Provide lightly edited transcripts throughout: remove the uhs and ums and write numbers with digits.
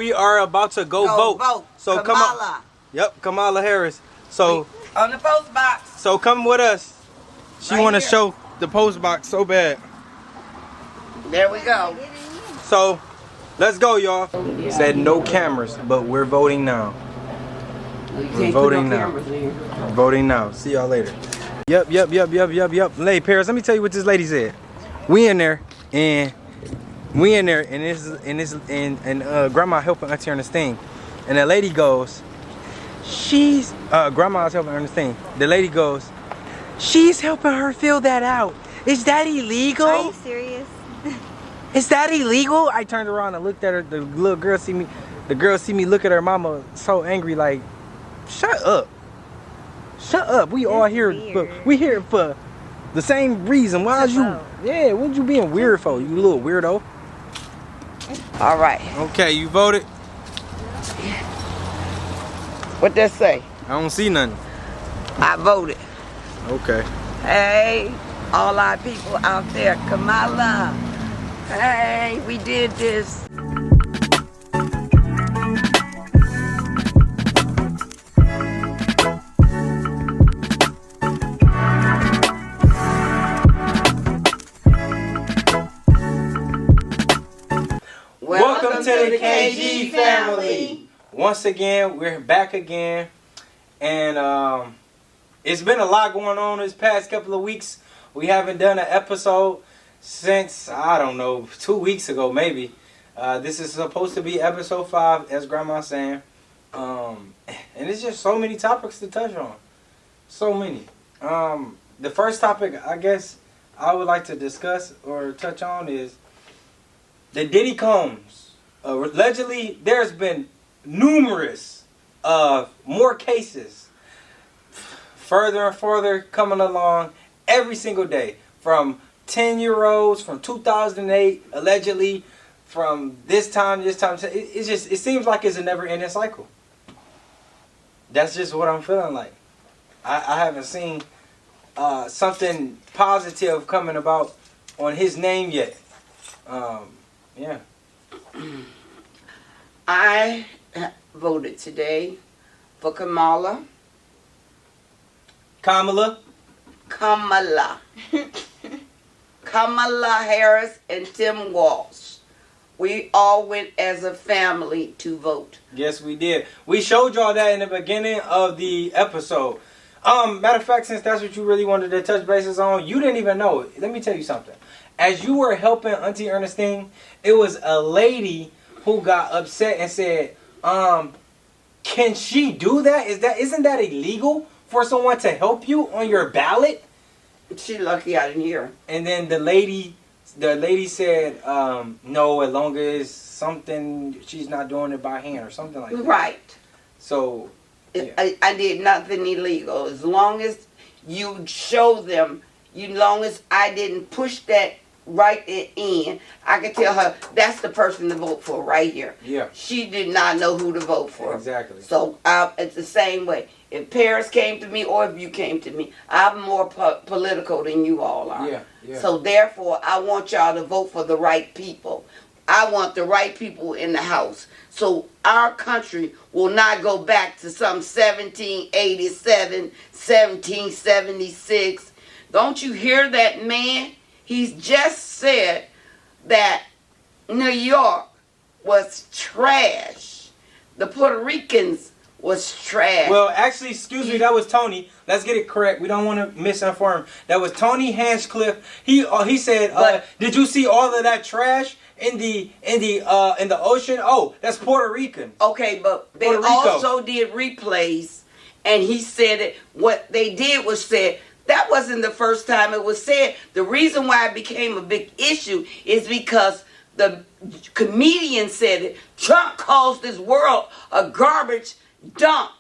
We are about to go vote. So Kamala. Come on. Yep, Kamala Harris. So on the post box. So come with us. She want to show the post box so bad. There we go. So let's go, y'all. Said no cameras, but we're voting now. We're voting now. Voting now. See y'all later. Yep. Lady Paris, let me tell you what this lady said. We in there and grandma helping auntie on this thing. And the lady goes, grandma's helping her on this thing. The lady goes, she's helping her fill that out. Is that illegal? Are you serious? Is that illegal? I turned around and looked at her. The little girl see me. The girl see me look at her mama so angry, like, shut up. Shut up. We all here, but we here for the same reason. Why is you? Yeah, what you being weird for? You little weirdo. All right. Okay, you voted. What that say? I don't see nothing. I voted. Okay. Hey, all our people out there, Kamala. Hey, we did this. Welcome to the KG family. Once again, we're back again, and it's been a lot going on this past couple of weeks. We haven't done an episode since, I don't know, 2 weeks ago maybe. This is supposed to be episode 5, as Grandma's saying, and it's just so many topics to touch on. So many. The first topic I guess I would like to discuss or touch on is the Diddy combs. Allegedly, there's been numerous more cases further and further coming along every single day, from 10-year-olds from 2008 allegedly, from this time it seems like it's a never-ending cycle. That's just what I'm feeling like. I haven't seen something positive coming about on his name yet. Yeah. I voted today for Kamala. Kamala Harris and Tim Walsh. We all went as a family to vote. Yes, we did. We showed y'all that in the beginning of the episode. Matter of fact, since that's what you really wanted to touch bases on, you didn't even know it. Let me tell you something. As you were helping Auntie Ernestine, it was a lady who got upset and said, can she do that? Isn't that illegal for someone to help you on your ballot? She lucky I didn't hear. And then the lady said, no, as long as something, she's not doing it by hand or something like that. Right. So, yeah. I did nothing illegal. As long as you show them, as long as I didn't push that right in, I could tell her that's the person to vote for right here. Yeah. She did not know who to vote for. Exactly. So it's the same way. If Paris came to me or if you came to me, I'm more political than you all are. Yeah. So therefore, I want y'all to vote for the right people. I want the right people in the House. So our country will not go back to some 1787, 1776. Don't you hear that man? He's just said that New York was trash. The Puerto Ricans was trash. Well, actually, excuse me, that was Tony. Let's get it correct. We don't want to misinform. That was Tony Hinchcliffe. He said, did you see all of that trash in the ocean? Oh, that's Puerto Rican. Okay, but they also did replays, and he said that what they did was said. That wasn't the first time it was said. The reason why it became a big issue is because the comedian said it. Trump calls this world a garbage dump.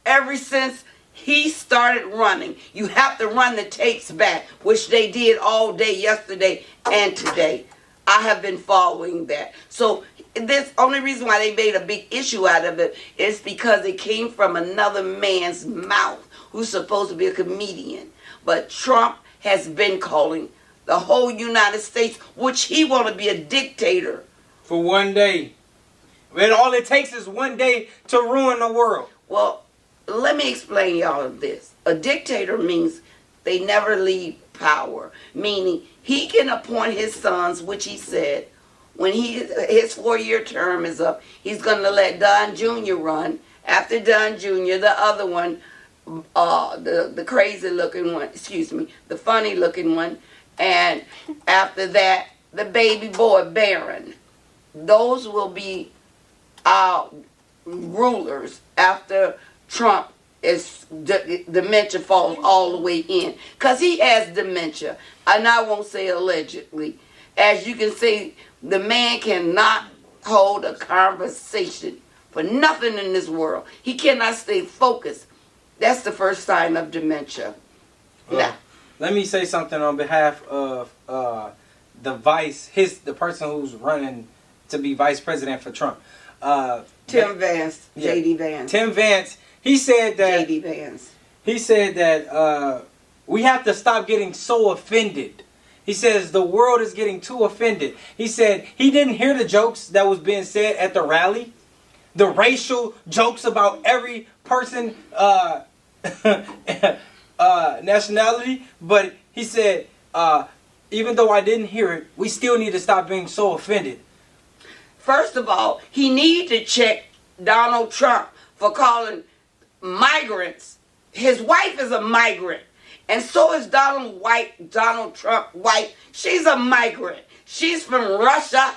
Ever since he started running, you have to run the tapes back, which they did all day yesterday and today. I have been following that. So this only reason why they made a big issue out of it is because it came from another man's mouth who's supposed to be a comedian. But Trump has been calling the whole United States, which he want to be a dictator. For one day. And all it takes is one day to ruin the world. Well, let me explain y'all this. A dictator means they never leave power, meaning he can appoint his sons, which he said, when his 4-year term is up, he's going to let Don Jr. run. After Don Jr., the other one, the crazy looking one, the funny looking one, and after that, the baby boy Barron. Those will be our rulers after Trump is dementia falls all the way in, because he has dementia, and I won't say allegedly. As you can see, the man cannot hold a conversation for nothing in this world. He cannot stay focused. That's the first sign of dementia. Now, let me say something on behalf of the person who's running to be vice president for Trump. Tim Vance, yeah, J.D. Vance. Tim Vance. He said that. J.D. Vance. He said that we have to stop getting so offended. He says the world is getting too offended. He said he didn't hear the jokes that was being said at the rally, the racial jokes about every person nationality. But he said, even though I didn't hear it, we still need to stop being so offended. First of all, he needs to check Donald Trump for calling migrants. His wife is a migrant. And so is Donald Trump white. She's a migrant. She's from Russia.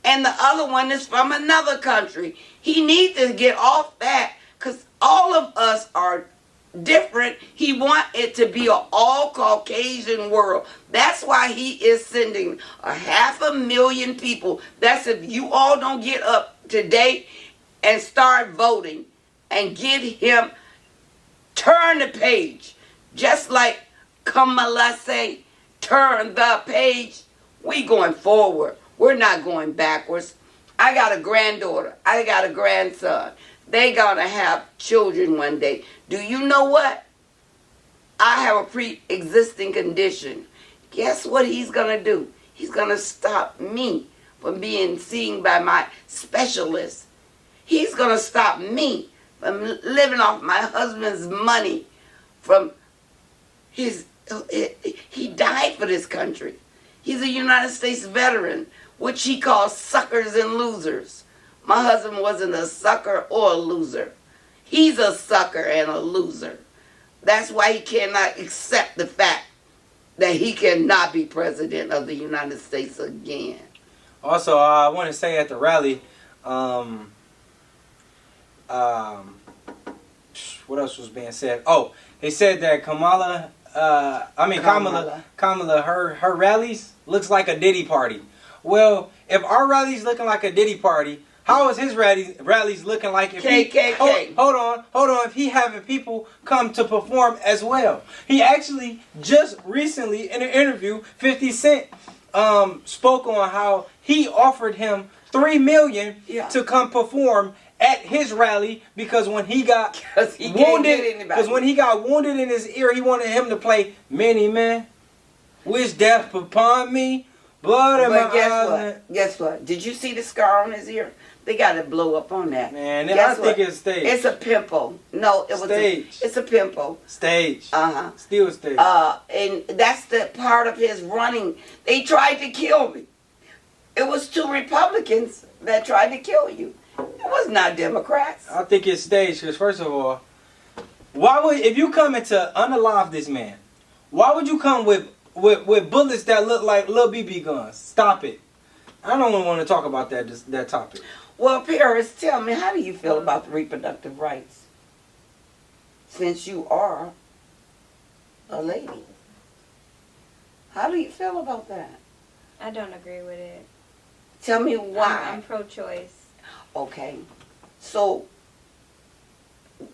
And the other one is from another country. He needs to get off that, because all of us are different. He wants it to be an all Caucasian world. That's why he is sending 500,000 people. That's if you all don't get up today and start voting and get him, turn the page. Just like Kamala say, turn the page. We going forward. We're not going backwards. I got a granddaughter. I got a grandson. They gonna have children one day. Do you know what? I have a pre-existing condition. Guess what he's gonna do? He's gonna stop me from being seen by my specialist. He's gonna stop me from living off my husband's money. From he died for this country. He's a United States veteran, which he calls suckers and losers. My husband wasn't a sucker or a loser. He's a sucker and a loser. That's why he cannot accept the fact that he cannot be president of the United States again. Also, I want to say at the rally, what else was being said? Oh, they said that Kamala, her rallies looks like a Diddy party. Well, if our rally's looking like a Diddy party, how is his rallies looking like? If KKK. Hold on. If he having people come to perform as well. He actually just recently in an interview, 50 Cent spoke on how he offered him $3 million to come perform at his rally because when he got wounded in his ear, he wanted him to play "Many Men, Wish Death Upon Me." Blood in my eyes. Guess what? Did you see the scar on his ear? They got to blow up on that. Man, I think it's staged. It's a pimple. No, it was staged. It's a pimple. Staged. Still staged. And that's the part of his running. They tried to kill me. It was 2 Republicans that tried to kill you. It was not Democrats. I think it's staged because first of all, if you come to unalive this man, why would you come with bullets that look like little BB guns? Stop it. I don't want to talk about that topic. Well, Paris, tell me, how do you feel about the reproductive rights? Since you are a lady. How do you feel about that? I don't agree with it. Tell me why. I'm pro-choice. Okay. So,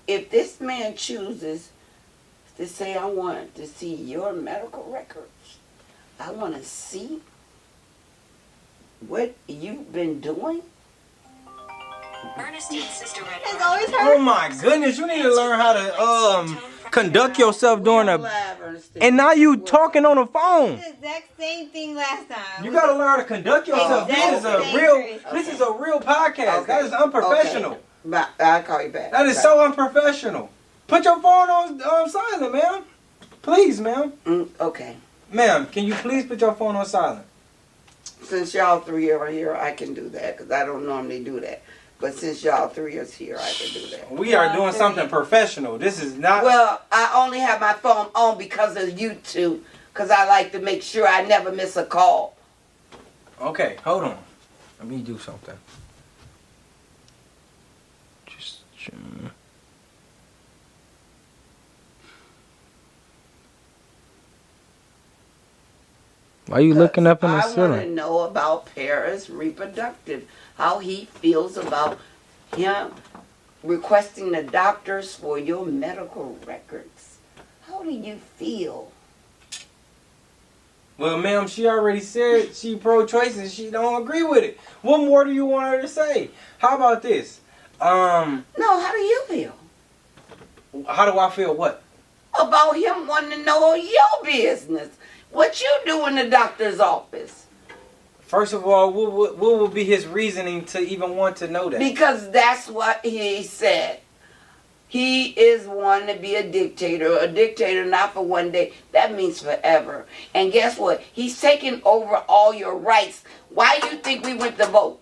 if this man chooses to say, I want to see your medical records, I want to see what you've been doing. Ernestine's sister read It's always her. Oh my goodness, you need to learn how to conduct yourself We during on a. live, Ernestine. And now you talking on the phone. The exact same thing last time. You gotta learn to conduct yourself. This is a real podcast. Okay. That is unprofessional. Okay. I'll call you back. That is so unprofessional. Put your phone on silent, ma'am. Please, ma'am. Okay. Ma'am, can you please put your phone on silent? Since y'all three are here, I can do that because I don't normally do that. But since y'all three is here, I can do that. We are doing something professional. This is not. Well, I only have my phone on because of you two, because I like to make sure I never miss a call. Okay, hold on. Let me do something. Just. Why are you looking up in the I want to ceiling? know about Paris Reproductive, how he feels about him requesting the doctors for your medical records. How do you feel? Well, ma'am, she already said she pro-choice and she don't agree with it. What more do you want her to say? How about this? No, how do you feel? How do I feel what? About him wanting to know your business. What you do in the doctor's office? First of all, what will be his reasoning to even want to know that? Because that's what he said. He is wanting to be a dictator not for one day. That means forever. And guess what? He's taking over all your rights. Why do you think we went to vote?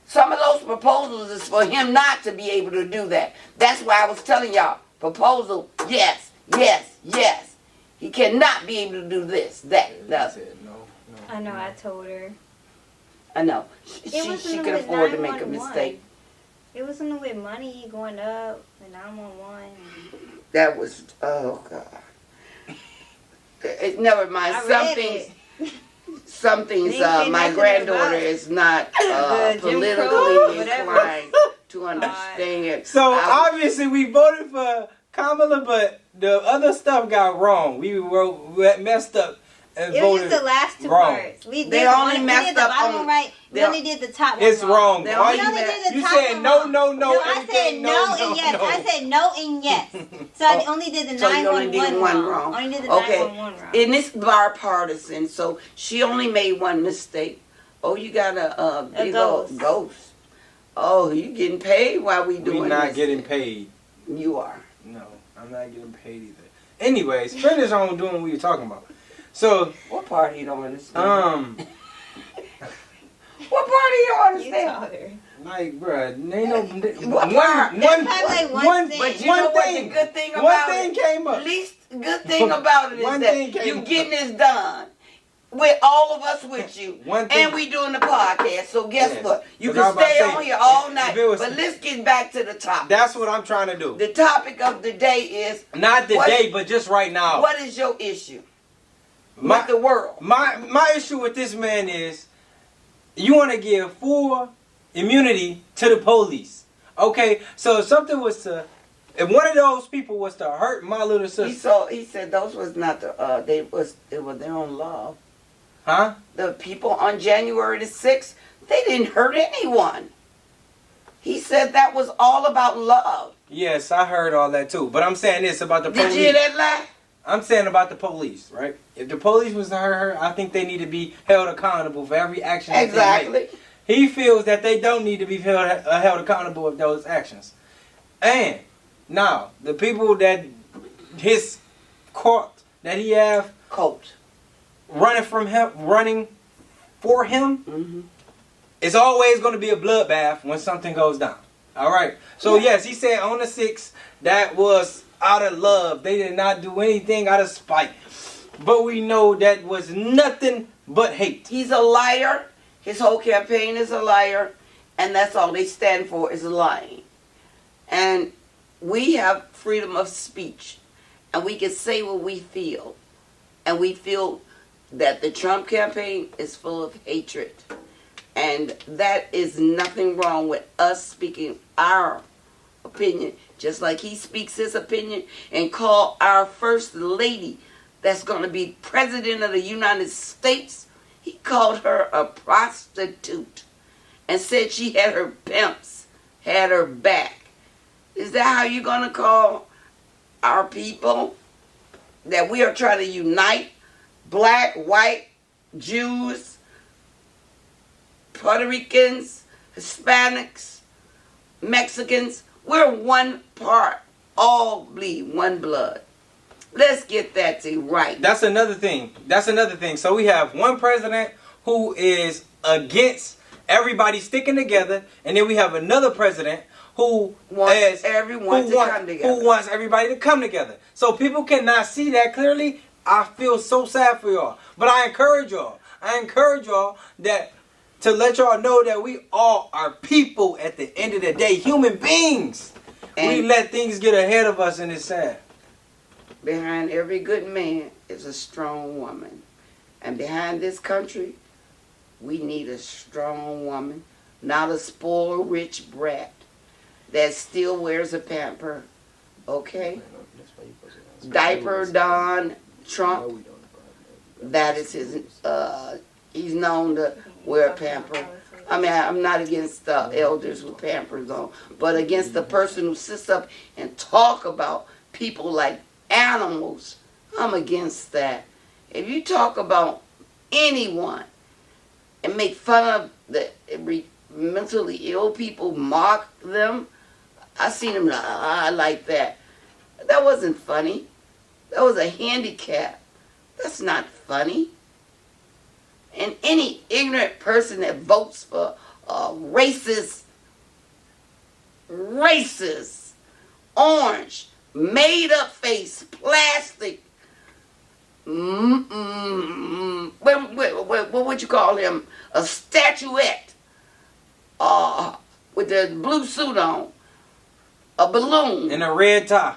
Some of those proposals is for him not to be able to do that. That's why I was telling y'all, proposal, yes, yes, yes. He cannot be able to do this, that, the other. No. I know, I told her. I know. She something can with afford to make a 911. mistake. It was something with money going up, and 911. That was, oh God. Never mind. I Some read things, it. some things, They ain't say my nothing granddaughter about is not Jim Crow, politically whatever. inclined to understand. So obviously we voted for Kamala, but the other stuff got wrong. We messed up and It was voted just the last two wrong. parts. We They did only we messed did the up bottom on- one right. We they- only did the top one It's wrong. They All only you, did the you top said one no, wrong. no, no, No, I said everything, no and yes. no. I said no and yes. So I only did the So you only 911 did one wrong. Only did the Okay. 911 wrong. And it's bipartisan, so she only made one mistake. Oh, you got a big old ghost. Oh, you getting paid while we doing We're not this? getting paid. You are. No, I'm not getting paid either. Anyways, finish on doing what you're talking about. So, What part you don't understand? What part do you You understand? told her. like, bruh, ain't no What part? That's probably like one thing. But you know what the good thing about one thing it? came up. Least good thing about it is One thing that came you up. getting this done. With all of us with you. One thing- And we doing the podcast. So guess Yes. what? You 'Cause I can was about to stay say, on here all if night. it was- But let's get back to the topic. That's what I'm trying to do. The topic of the day is Not today, but just right now. what is your issue My, with the world? my issue with this man is you want to give full immunity to the police. Okay, so if something was to, if one of those people was to hurt my little sister, He said those was not the it was their own love. huh? The people on January the 6th, they didn't hurt anyone. He said that was all about love. Yes, I heard all that too. But I'm saying this about the Did police. you hear that lie? I'm saying about the police, right? If the police was to hurt her, I think they need to be held accountable for every action that they make. Exactly. He feels that they don't need to be held accountable of those actions. And now, the people that his court that he have Coach. running for him, Mm-hmm. it's always going to be a bloodbath when something goes down. All right. So Yeah. yes, he said on the 6th that was out of love. They did not do anything out of spite. But we know that was nothing but hate. He's a liar. His whole campaign is a liar. And that's all they stand for is lying. And we have freedom of speech. And we can say what we feel. And we feel that the Trump campaign is full of hatred. And that is nothing wrong with us speaking our opinion, just like he speaks his opinion and call our first lady that's going to be president of the United States, he called her a prostitute and said she had her pimps, had her back. Is that how you're going to call our people, that we are trying to unite black, white, Jews, Puerto Ricans, Hispanics, Mexicans. We're one part, all bleed one blood. Let's get that thing right. That's another thing. So we have one president who is against everybody sticking together, and then we have another president who wants everyone to come together. Who wants everybody to come together. So people cannot see that clearly. I feel so sad for y'all. But I encourage y'all that to let y'all know that we all are people at the end of the day, human beings. And we let things get ahead of us, and it's sad. Behind every good man is a strong woman. And behind this country, we need a strong woman, not a spoiled rich brat that still wears a pamper. Okay? Diaper Don Trump, that is his, he's known to wear a pamper. I mean, I'm not against elders with pampers on, but against the person who sits up and talk about people like animals. I'm against that. If you talk about anyone and make fun of the mentally ill people, mock them, I seen them like that. That wasn't funny. That was a handicap. That's not funny. And any ignorant person that votes for racist, orange, made up face, plastic, what would you call him? A statuette with the blue suit on, a balloon. And a red tie.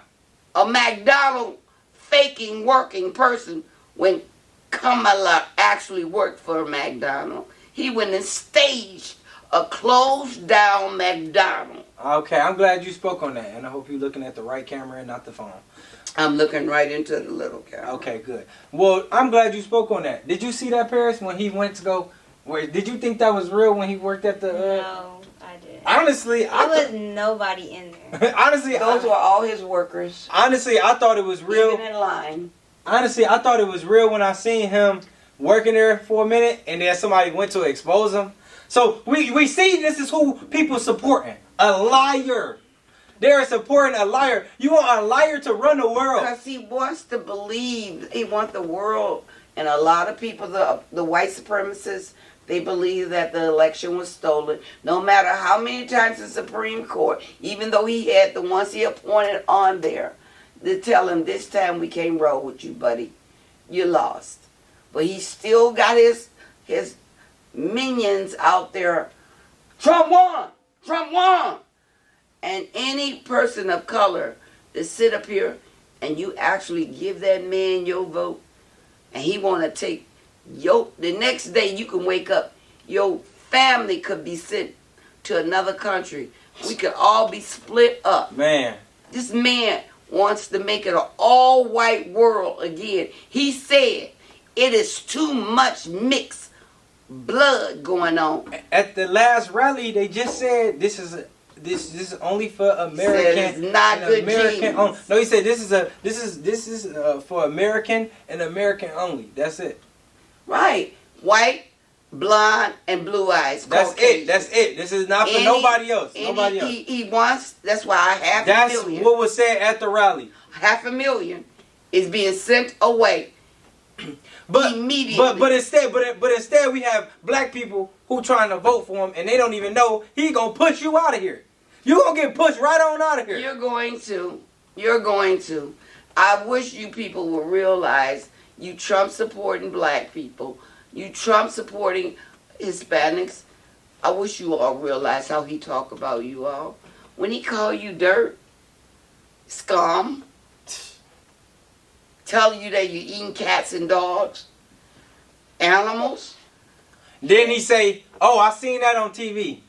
A McDonald faking working person when Kamala actually worked for McDonald. He went and staged a closed down McDonald. Okay, I'm glad you spoke on that, and I hope you're looking at the right camera and not the phone. I'm looking right into the little camera. Okay, good. Well, I'm glad you spoke on that. Did you see that, Paris, when he went to go? Did you think that was real when he worked at the? No, I didn't. Honestly, there was nobody in there. Honestly, those were all his workers. Honestly, I thought it was real. Even in line. Honestly, I thought it was real when I seen him working there for a minute, and then somebody went to expose him. So we see this is who people supporting. A liar. They're supporting a liar. You want a liar to run the world. Because he wants to believe. He wants the world. And a lot of people, the white supremacists, they believe that the election was stolen. No matter how many times the Supreme Court, even though he had the ones he appointed on there, they tell him, this time we can't roll with you, buddy. You lost. But he still got his minions out there. Trump won! Trump won! And any person of color that sit up here and you actually give that man your vote, and he want to take the next day you can wake up, your family could be sent to another country. We could all be split up. Man. This man wants to make it an all-white world again. He said it is too much mixed blood going on. At the last rally, they just said this is only for American. It's not good American only. No, he said this is for American and American only. That's it. Right. White, blonde, and blue eyes. That's it. That's it. This is not for nobody else. Nobody else. He wants. That's why That's $500,000. what was said at the rally. $500,000 is being sent away. But immediately. But instead we have black people who trying to vote for him, and they don't even know he gonna push you out of here. You gonna get pushed right on out of here. You're going to. I wish you people would realize you Trump supporting black people, you Trump supporting Hispanics. I wish you all realize how he talk about you all. When he call you dirt, scum, tell you that you're eating cats and dogs, animals. Then he say, "Oh, I seen that on TV."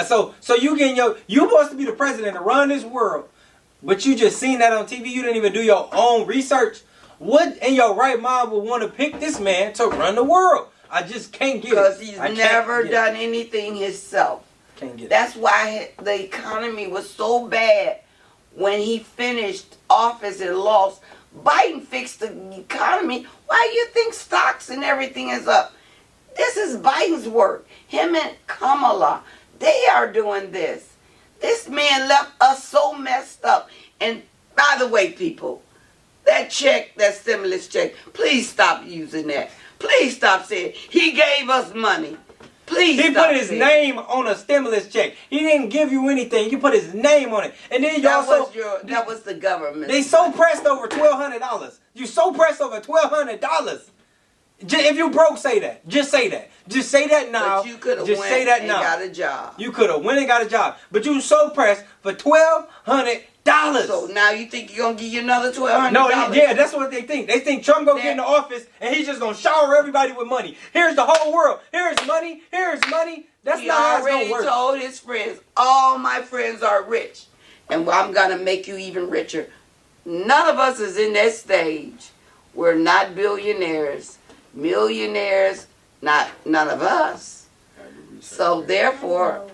so you supposed to be the president to run this world, but you just seen that on TV. You didn't even do your own research. What in your right mind would want to pick this man to run the world? I just can't get it. Because he's never done anything himself. Can't get it. That's why the economy was so bad when he finished office and lost, Biden fixed the economy. Why do you think stocks and everything is up? This is Biden's work. Him and Kamala, they are doing this. This man left us so messed up. And by the way, people, that check, that stimulus check, please stop using that. Please stop saying he gave us money. Please He stop put his saying name on a stimulus check. He didn't give you anything. You put his name on it. And then you that also... that was the government. They so pressed over $1,200. You so pressed over $1,200. If you broke, say that. Just say that. Just say that now. But you could have just went say that and now. got a job. You could have went and got a job. But you so pressed for $1,200. So now you think you're going to give you another $1,200? No, yeah, that's what they think. They think Trump gonna get in the office and he's just gonna shower everybody with money. Here's the whole world. Here's money. Here's money. That's not how it's gonna work. He already told his friends, all my friends are rich. And I'm going to make you even richer. None of us is in that stage. We're not billionaires. Millionaires, none of us. So therefore,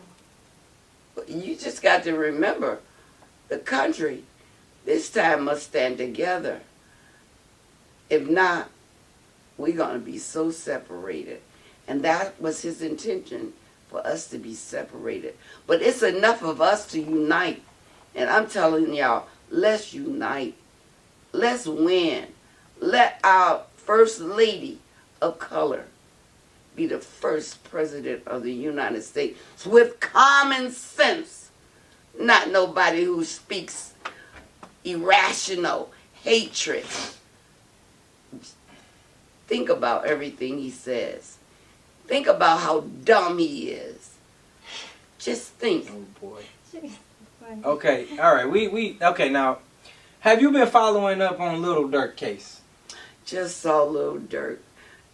you just got to remember, the country this time must stand together. If not, we're going to be so separated. And that was his intention, for us to be separated. But it's enough of us to unite. And I'm telling y'all, let's unite. Let's win. Let our First Lady of color be the first president of the United States with common sense. Not nobody who speaks irrational hatred. Think about everything he says. Think about how dumb he is. Just think. Oh boy. Okay, all right. We okay now. Have you been following up on Lil Durk case? Just saw Lil Durk.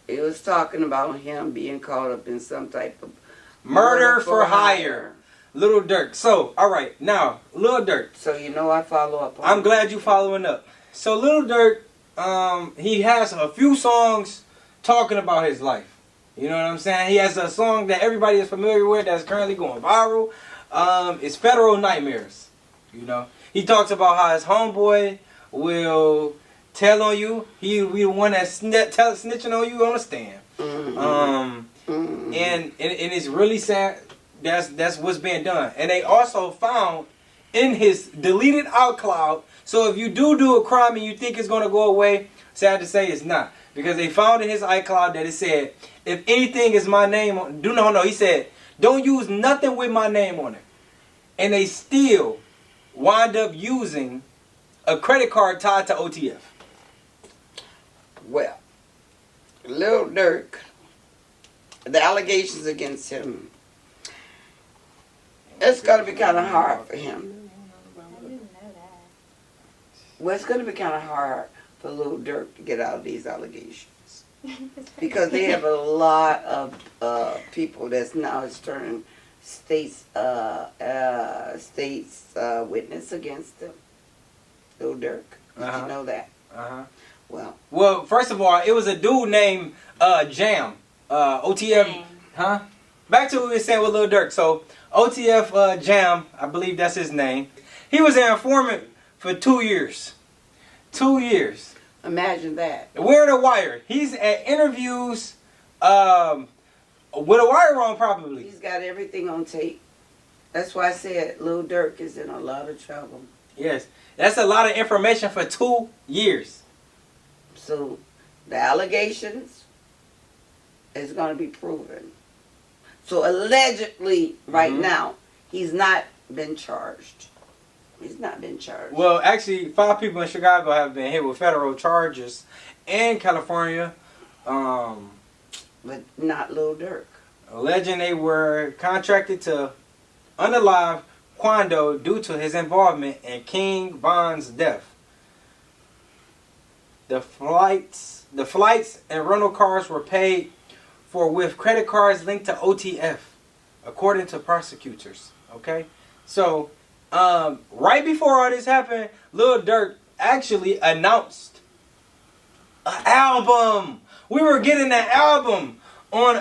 It was talking about him being caught up in some type of murder for hire. Lil Durk. So, all right, now Lil Durk. So you know I follow up on I'm glad you following up. So Lil Durk, he has a few songs talking about his life. You know what I'm saying? He has a song that everybody is familiar with that's currently going viral. It's Federal Nightmares. You know, he talks about how his homeboy will tell on you. He the one that's snitching on you on the stand. And it's really sad. That's what's being done. And they also found in his deleted iCloud. So if you do a crime and you think it's gonna go away, sad to say it's not, because they found in his iCloud that it said, if anything is my name on, he said, don't use nothing with my name on it. And they still wind up using a credit card tied to OTF. Well, Lil Durk, the allegations against him, it's going to be kind of hard for him. Well, it's going to be kind of hard for Lil Durk to get out of these allegations. Because they have a lot of people that's now is turning states witness against them. Lil Durk. Did you know that? Well, first of all, it was a dude named Jam. OTF. Huh? Back to what we were saying with Lil Durk. So, OTF Jam, I believe that's his name. He was an informant for 2 years. 2 years. Imagine that. Wearing a wire. He's at interviews with a wire on probably. He's got everything on tape. That's why I said Lil Durk is in a lot of trouble. Yes. That's a lot of information for 2 years. So the allegations is going to be proven. So allegedly, right now, he's not been charged. He's not been charged. Well, actually, 5 people in Chicago have been hit with federal charges in California. But not Lil Durk. Alleging they were contracted to unalive Quando due to his involvement in King Von's death. The flights and rental cars were paid for with credit cards linked to OTF, according to prosecutors. Okay? So, right before all this happened, Lil Durk actually announced an album. We were getting that album on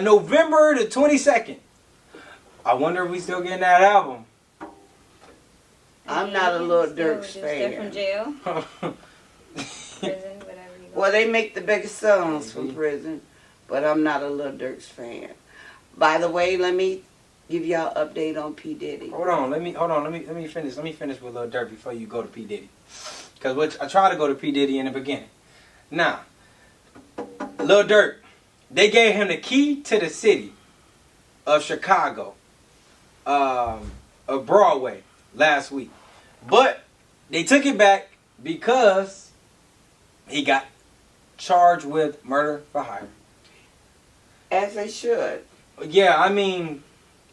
November the 22nd. I wonder if we still getting that album. I'm not a Lil Durk Just fan. from jail, prison, whatever you go. Well, they make the biggest songs from prison, but I'm not a Lil Durk's fan. By the way, let me give y'all an update on P. Diddy. Hold on. Let me finish. Let me finish with Lil Durk before you go to P. Diddy. Because I try to go to P. Diddy in the beginning. Now, Lil Durk, they gave him the key to the city of Chicago, of Broadway, last week. But they took it back because he got charged with murder for hire. As they should. Yeah, I mean,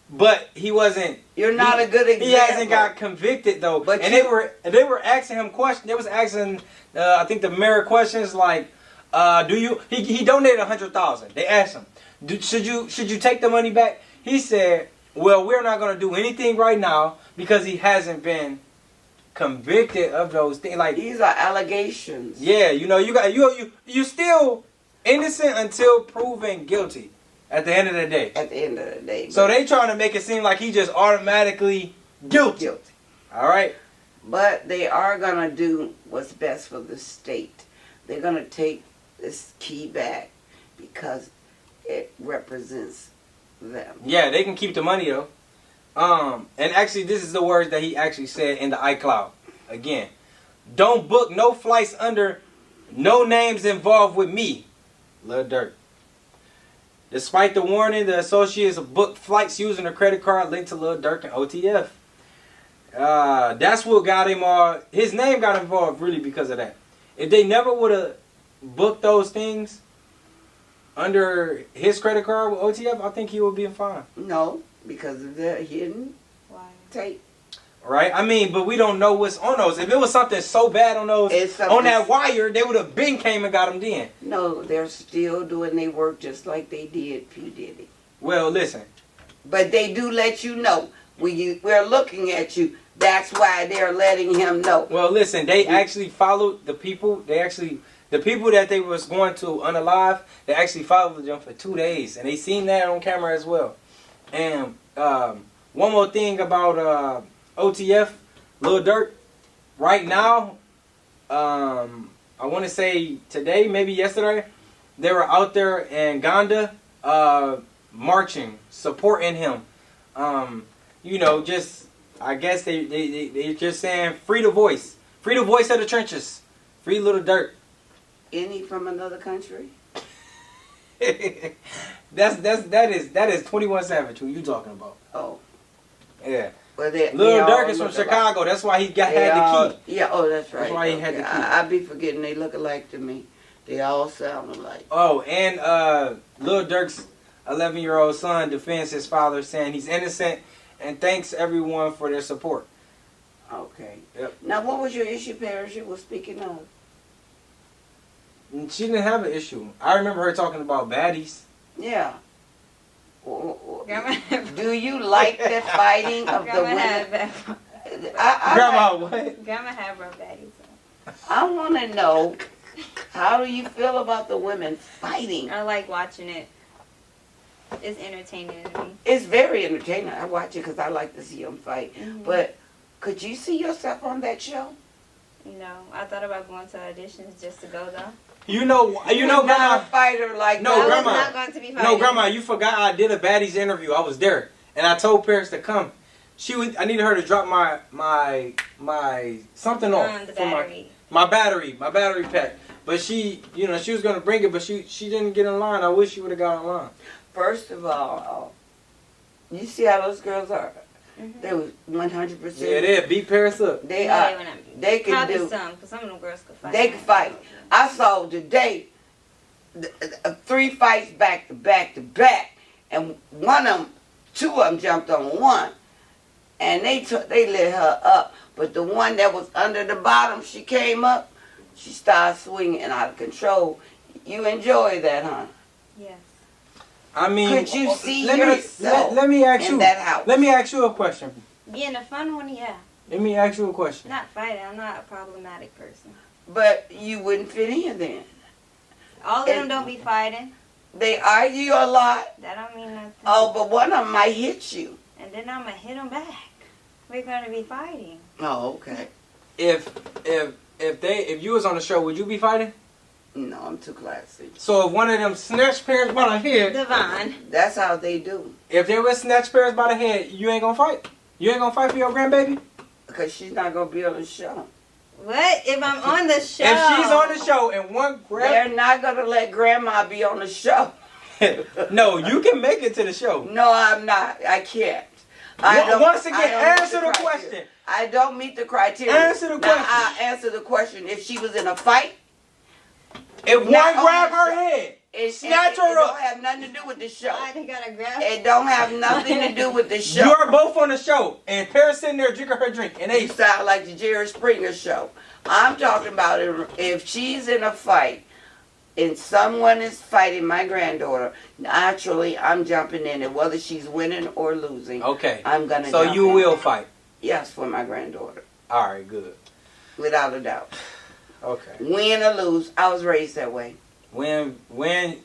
but he wasn't. You're not a good example. He hasn't got convicted though. But and they were asking him questions. They was asking, I think the mayor questions like, do you? He donated $100,000. They asked him, should you take the money back? He said, well, we're not going to do anything right now because he hasn't been convicted of those things. Like, these are allegations. Yeah, you know, you still innocent until proven guilty. At the end of the day. At the end of the day. So they trying to make it seem like he just automatically guilty. All right. But they are gonna do what's best for the state. They're gonna take this key back because it represents them. Yeah, they can keep the money though. And actually, this is the words that he actually said in the iCloud. Again, don't book no flights under no names involved with me, Lil Durk. Despite the warning, the associates booked flights using a credit card linked to Lil Durk and OTF. That's what got him all. His name got involved really because of that. If they never would have booked those things under his credit card with OTF, I think he would be fine. No, because of the hidden tape. Right? I mean, but we don't know what's on those. If it was something so bad on those, on that wire, they would have been came and got him then. No, they're still doing their work just like they did P. Diddy. Well, listen. But they do let you know. We're looking at you. That's why they're letting him know. Well, listen, they actually followed the people. The people that they was going to unalive, they actually followed them for 2 days. And they seen that on camera as well. And one more thing about OTF, Lil Durk, right now, I want to say today, maybe yesterday, they were out there in Uganda marching, supporting him. You know, just, I guess they're just saying, free the voice of the trenches, free Lil Durk. Any from another country? that is 21 Savage who you talking about. Oh. Yeah. Well, Lil Durk is from Chicago. Like, that's why he had the key. Yeah, oh, that's right. That's why he had the key. I be forgetting they look alike to me. They all sound alike. Oh, and Lil Durk's 11-year-old son defends his father, saying he's innocent, and thanks everyone for their support. Okay. Yep. Now, what was your issue, Paris, you were speaking of? She didn't have an issue. I remember her talking about Baddies. Yeah. Do you like the fighting of the women? Grandma, what? Grandma had her Baddies. I want to know, how do you feel about the women fighting? I like watching it. It's entertaining to me. It's very entertaining. I watch it because I like to see them fight. Mm-hmm. But could you see yourself on that show? You know, I thought about going to auditions just to go though. You know, Grandma. Grandma. A fighter like no, that. Grandma. I was not going to be fighting. No, Grandma, you forgot I did a Baddies interview. I was there, and I told Paris to come. I needed her to drop my something off the for battery. my battery pack. But she was gonna bring it, but she didn't get in line. I wish she would have got in line. First of all, you see how those girls are. Mm-hmm. They was 100%. Yeah, they beat Paris up. They are. They can probably do. some, because some of them girls could fight. They can fight. I saw today 3 fights back to back to back, and two of them jumped on one, and they lit her up. But the one that was under the bottom, she came up, she started swinging out of control. You enjoy that, huh? Yes. I mean, could you see yourself let me ask in you, that house? Let me ask you a question. Being a fun one, yeah. Let me ask you a question. Not fighting. I'm not a problematic person. But you wouldn't fit in then. All of them don't be fighting. They argue a lot. That don't mean nothing. Oh, but one of them might hit you. And then I'm going to hit them back. We're gonna be fighting. Oh, okay. If you was on the show, would you be fighting? No, I'm too classy. So if one of them snatch parents by the head, Devon. That's how they do. if they were snatch parents by the head, you ain't gonna fight? You ain't gonna fight for your grandbaby? Because she's not going to be on the show. What? If I'm on the show? If she's on the show and one They're not going to let grandma be on the show. No, you can make it to the show. No, I'm not. I can't. Once again, I don't answer meet the criteria. question. I don't meet the criteria. Answer the question. Now, I'll answer the question. If she was in a fight, If one Not on grab the her show. head, it snatch her don't up. have nothing to do with the show. I gotta grab. It don't have nothing to do with the show. You're both on the show, and Paris sitting there drinking her drink, and You they sound like the Jerry Springer show. I'm talking about if she's in a fight and someone is fighting my granddaughter, naturally I'm jumping in, and whether she's winning or losing, okay. I'm gonna. So jump you in. will fight. Yes, for my granddaughter, All right, good. without a doubt. Okay. Win or lose, I was raised that way. When. Winning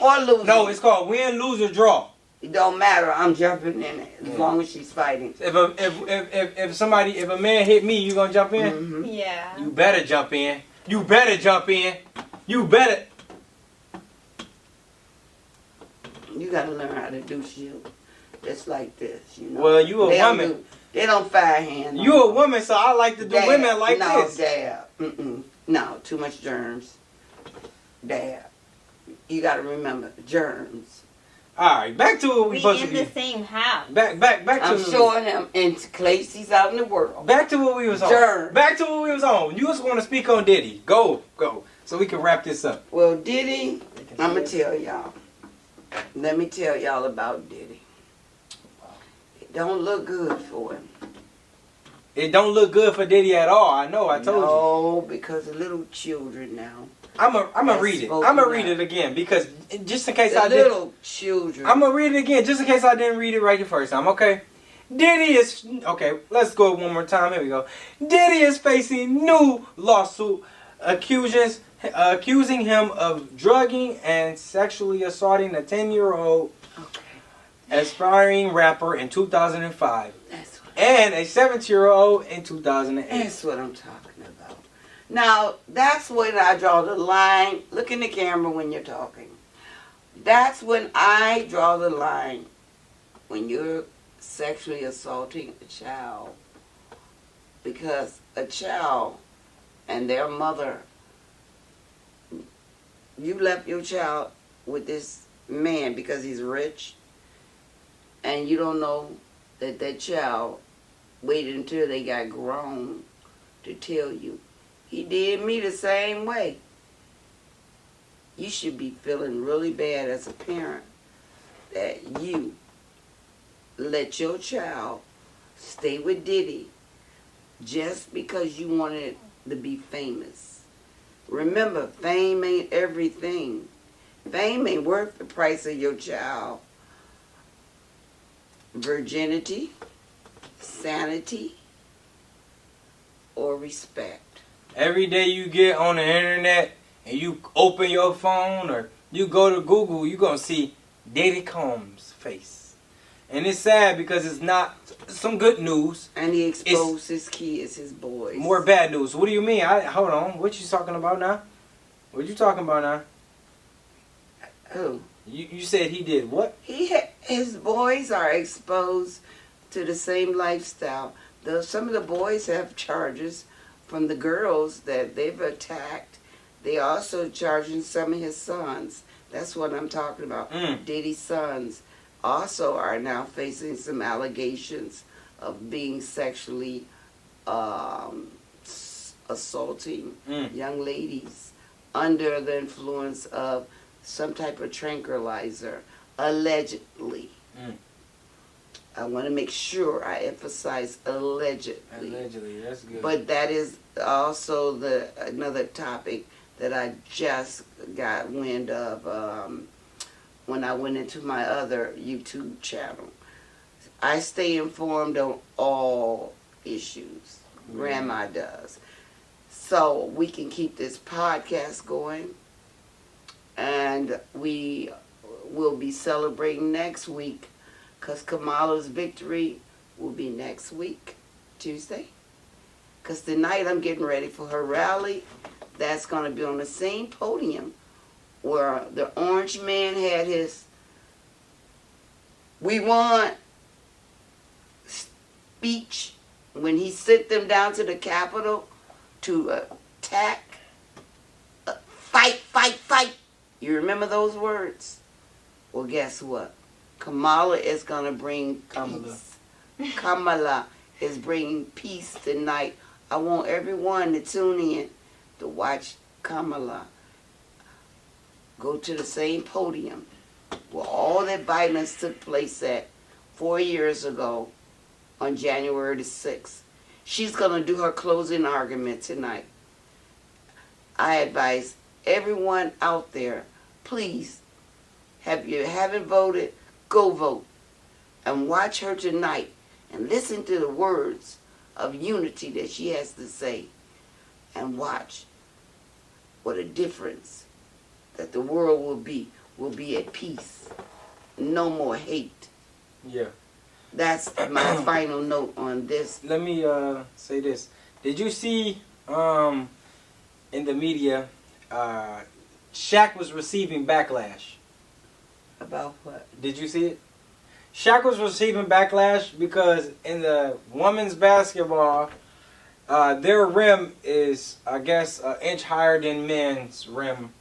or losing. No, it's called win, lose, or draw. It don't matter. I'm jumping in it as long as she's fighting. If a man hit me, you gonna jump in? Mm-hmm. Yeah. You better jump in. You better jump in. You better. You gotta learn how to do shit just like this, you know. Well, you a They don't woman. do- They don't fire hand. You a woman, so I like to do Dab. women like no, this. Dab. Mm-mm. No, too much germs. Dab. You gotta remember, germs. All right, back to what we We supposed to in be. the same house. Back to. I'm showing him in places out in the world. Back to what we was on. Germs. Back to what we was on. You was going to speak on Diddy. Go, so we can wrap this up. Well, Diddy, I'm gonna tell y'all. Let me tell y'all about Diddy. It don't look good for him. It don't look good for Diddy at all. I know. I told you. No, because the little children now. I'm gonna read it. I'm gonna read it again because just in case I did. Little children. I'm gonna read it again just in case I didn't read it right the first time. Okay. Diddy is okay. Let's go one more time. Here we go. Diddy is facing new lawsuit accusing him of drugging and sexually assaulting a 10-year-old aspiring rapper in 2005 and a 17-year-old in 2008. That's what I'm talking about. Now, that's when I draw the line. Look in the camera when you're talking. That's when I draw the line. When you're sexually assaulting a child. Because a child and their mother, you left your child with this man because he's rich, and you don't know that that child waited until they got grown to tell you. He did me the same way. You should be feeling really bad as a parent that you let your child stay with Diddy just because you wanted to be famous. Remember, fame ain't everything. Fame ain't worth the price of your child. Virginity, sanity, or respect. Every day you get on the internet and you open your phone or you go to Google, you're going to see Diddy Combs' face. And it's sad because it's not some good news. And he exposed his kids, his boys. More bad news. What do you mean? Hold on. What you talking about now? What you talking about now? Who? You said he did what? His boys are exposed to the same lifestyle. Some of the boys have charges from the girls that they've attacked. They also charging some of his sons. That's what I'm talking about. Diddy's sons also are now facing some allegations of being sexually assaulting young ladies under the influence of some type of tranquilizer, allegedly. I want to make sure I emphasize allegedly. Allegedly, that's good. But that is also another topic that I just got wind of when I went into my other YouTube channel. I stay informed on all issues. Grandma does. So we can keep this podcast going. And we will be celebrating next week because Kamala's victory will be next week, Tuesday. Because tonight I'm getting ready for her rally. That's going to be on the same podium where the Orange Man had his "We Won" speech when he sent them down to the Capitol to attack, fight, fight, fight. You remember those words? Well, guess what? Kamala is going to bring peace. Kamala is bringing peace tonight. I want everyone to tune in to watch Kamala go to the same podium where all that violence took place at 4 years ago on January the 6th. She's going to do her closing argument tonight. I advise everyone out there, please, if you haven't voted, go vote. And watch her tonight and listen to the words of unity that she has to say. And watch what a difference that the world will be at peace. No more hate. Yeah. That's my final note on this. Let me say this. Did you see in the media Shaq was receiving backlash? About what? Did you see it? Shaq was receiving backlash because in the women's basketball, their rim is, I guess, an inch higher than men's rim.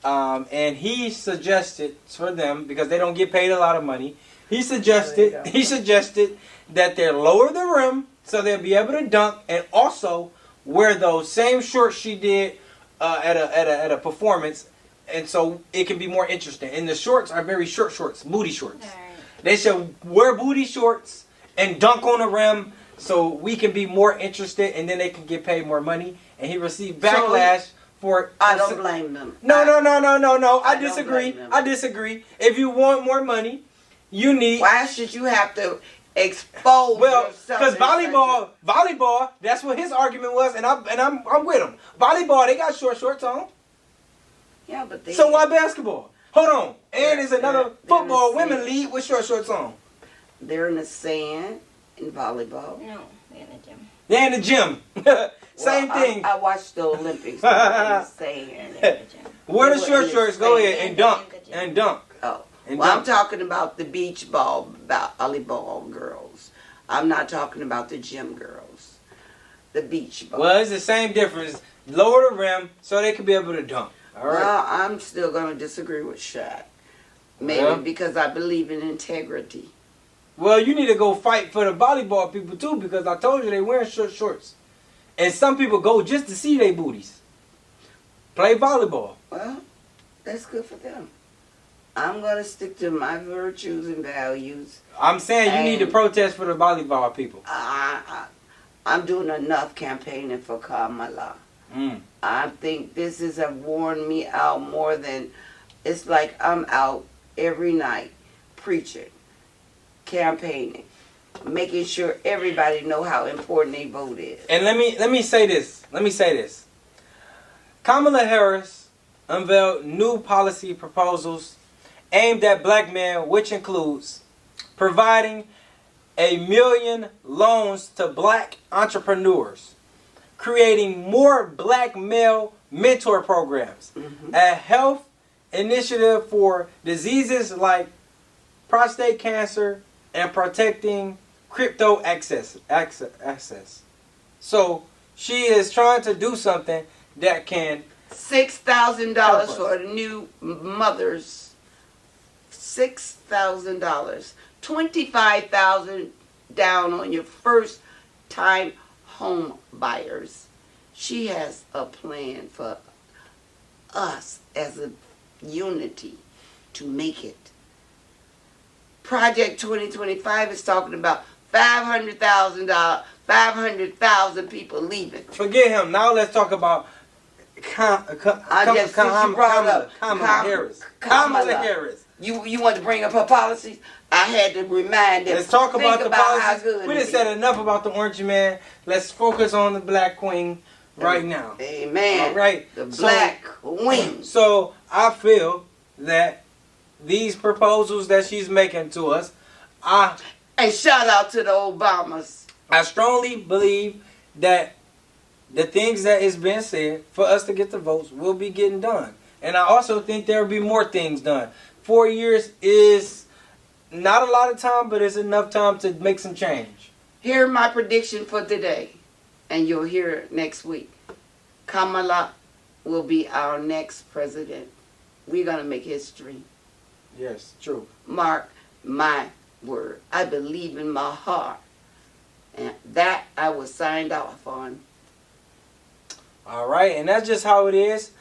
And he suggested for them, because they don't get paid a lot of money, he suggested that they lower the rim so they'll be able to dunk, and also wear those same shorts she did at a performance, and so it can be more interesting. And the shorts are very short shorts, booty shorts. Right. They should wear booty shorts and dunk on the rim so we can be more interested, and then they can get paid more money. And he received backlash for. I don't blame them. No. I disagree. If you want more money, you need. Why should you have to expose yourself? Because volleyball. That's what his argument was, and I'm with him. Volleyball, they got short shorts on. Yeah, but so why basketball? Hold on. And there's another football women league with short shorts on. They're in the sand in volleyball. No, they're in the gym. They're in the gym. Same thing. I watched the Olympics. In the sand. Wear the short shorts. Go ahead and dunk. And dunk. Oh. I'm talking about the beach volleyball girls. I'm not talking about the gym girls. The beach ball. Well, it's the same difference. Lower the rim so they can be able to dunk. All right. Well, I'm still going to disagree with Shaq. Maybe because I believe in integrity. Well, you need to go fight for the volleyball people too, because I told you they wearing short shorts. And some people go just to see their booties. Play volleyball. Well, that's good for them. I'm going to stick to my virtues and values. I'm saying you need to protest for the volleyball people. I'm doing enough campaigning for Kamala. I think this has worn me out more than... It's like I'm out every night preaching, campaigning, making sure everybody know how important their vote is. And let me say this. Kamala Harris unveiled new policy proposals aimed at black men, which includes providing 1 million loans to black entrepreneurs, creating more black male mentor programs, a health initiative for diseases like prostate cancer, and protecting crypto access. So she is trying to do something that can $6,000 for new mothers. $6,000. $25,000 down on your first time home buyers. She has a plan for us as a unity to make it. Project 2025 is talking about $500,000, 500,000 people leaving. Forget him. Now let's talk about Kamala Harris. Kamala Harris. You want to bring up her policies? I had to remind them. Let's talk about the policies. How good We done said enough about the Orange Man. Let's focus on the Black Queen right now. Amen. All right. The Black Queen. So I feel that these proposals that she's making to us, and And shout out to the Obamas. I strongly believe that the things that is being said for us to get the votes will be getting done. And I also think there will be more things done. 4 years is not a lot of time, but it's enough time to make some change. Here's my prediction for today, and you'll hear it next week. Kamala will be our next president. We're going to make history. Yes, true. Mark my word. I believe in my heart. And that I was signed off on. All right, and that's just how it is.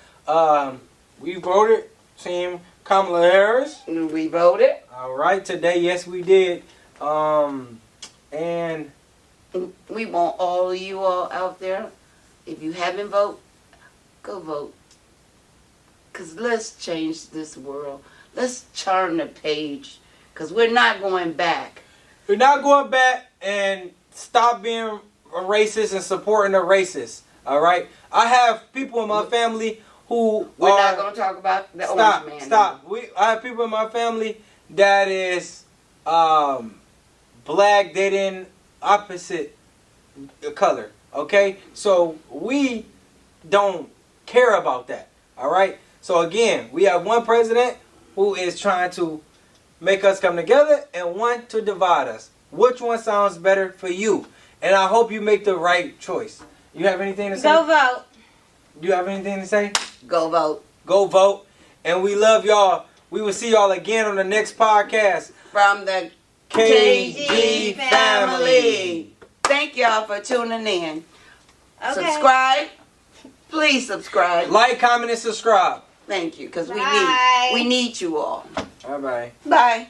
We voted Team Kamala Harris. We voted. All right, today, yes, we did. And we want all of you all out there, if you haven't voted, go vote. Because let's change this world. Let's turn the page. Because we're not going back. We're not going back, and stop being a racist and supporting the racists. All right? I have people in my family who We're not going to talk about the orange man. Stop. I have people in my family that is black, they didn't opposite color. Okay? So we don't care about that. All right? So again, we have one president who is trying to make us come together and one to divide us. Which one sounds better for you? And I hope you make the right choice. You have anything to say? Go vote. You have anything to say? Go vote. Go vote. And we love y'all. We will see y'all again on the next podcast. From the KG family. Thank y'all for tuning in. Okay. Subscribe. Please subscribe. Like, comment, and subscribe. Thank you, because Bye. we need you all. Bye-bye. Bye.